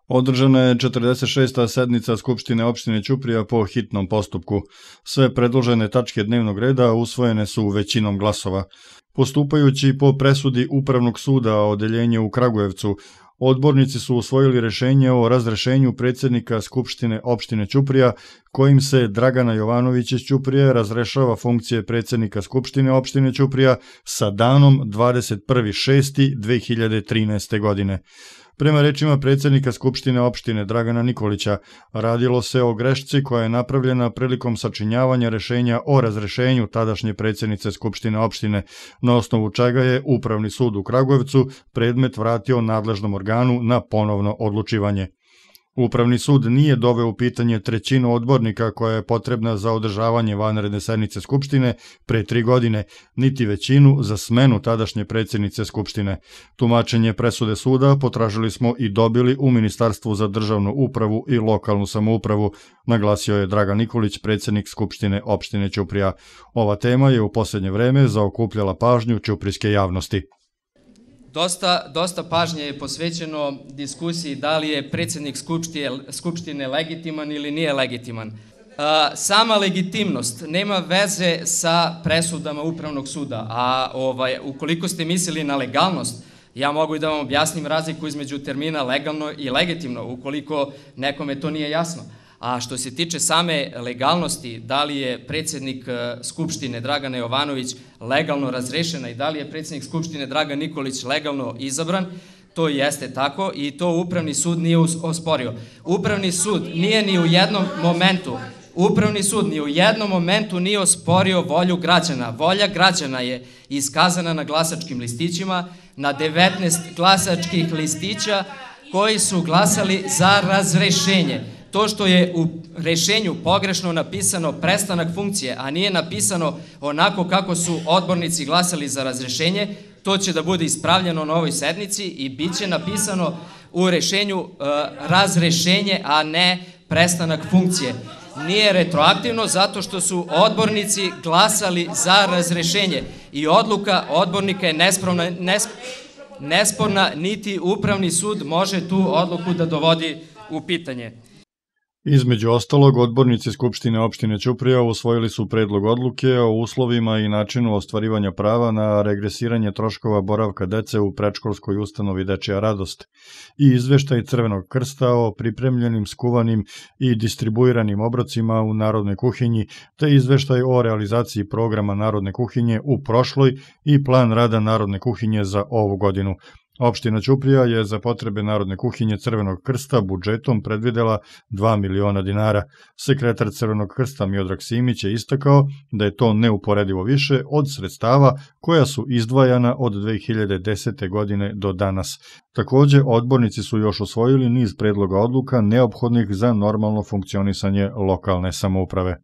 Održana je 46. sednica Skupštine opštine Ćuprija po hitnom postupku. Sve predložene tačke dnevnog reda usvojene su većinom glasova. Postupajući po presudi Upravnog suda odeljenje u Kragujevcu, odbornici su usvojili rešenje o razrešenju predsjednika Skupštine opštine Ćuprija, kojim se Dragana Jovanović iz Ćuprije razrešava funkcije predsjednika Skupštine opštine Ćuprija sa danom 21.6.2013. godine. Prema rečima predsjednika Skupštine opštine Dragana Nikolića, radilo se o grešci koja je napravljena prilikom sačinjavanja rešenja o razrešenju tadašnje predsjednice Skupštine opštine, na osnovu čega je Upravni sud u Kragujevcu predmet vratio nadležnom organu na ponovno odlučivanje. Upravni sud nije doveo u pitanje trećinu odbornika koja je potrebna za održavanje vanredne sednice Skupštine pre 3 godine, niti većinu za smenu tadašnje predsjednice Skupštine. Tumačenje presude suda potražili smo i dobili u Ministarstvu za državnu upravu i lokalnu samoupravu, naglasio je Dragan Nikolić, predsjednik Skupštine opštine Ćuprija. Ova tema je u posljednje vreme zaokupljala pažnju ćuprijske javnosti. Dosta pažnje je posvećeno diskusiji da li je predsjednik Skupštine legitiman ili nije legitiman. Sama legitimnost nema veze sa presudama Upravnog suda, a ukoliko ste mislili na legalnost, ja mogu i da vam objasnim razliku između termina legalno i legitimno, ukoliko nekome to nije jasno. A što se tiče same legalnosti, da li je predsjednik Skupštine Dragana Jovanović legalno razrešena i da li je predsjednik Skupštine Dragan Nikolić legalno izabran, to jeste tako i to Upravni sud nije osporio. Upravni sud ni u jednom momentu nije osporio volju građana. Volja građana je iskazana na glasačkim listićima, na 19 glasačkih listića koji su glasali za razrešenje. To što je u rešenju pogrešno napisano prestanak funkcije, a nije napisano onako kako su odbornici glasali za razrešenje, to će da bude ispravljeno na ovoj sednici i bit će napisano u rešenju razrešenje, a ne prestanak funkcije. Nije retroaktivno zato što su odbornici glasali za razrešenje i odluka odbornika je nesporna, niti Upravni sud može tu odluku da dovodi u pitanje. Između ostalog, odbornici Skupštine opštine Ćuprija usvojili su predlog odluke o uslovima i načinu ostvarivanja prava na regresiranje troškova boravka dece u predškolskoj ustanovi Dečija radost i izveštaj Crvenog krsta o pripremljenim, skuvanim i distribuiranim obrocima u Narodnoj kuhinji, te izveštaj o realizaciji programa Narodne kuhinje u prošloj i plan rada Narodne kuhinje za ovu godinu. Opština Ćuprija je za potrebe Narodne kuhinje Crvenog krsta budžetom predvidela 2 miliona dinara. Sekretar Crvenog krsta Miodrag Simić je istakao da je to neuporedivo više od sredstava koja su izdvajana od 2010. godine do danas. Takođe, odbornici su još usvojili niz predloga odluka neophodnih za normalno funkcionisanje lokalne samouprave.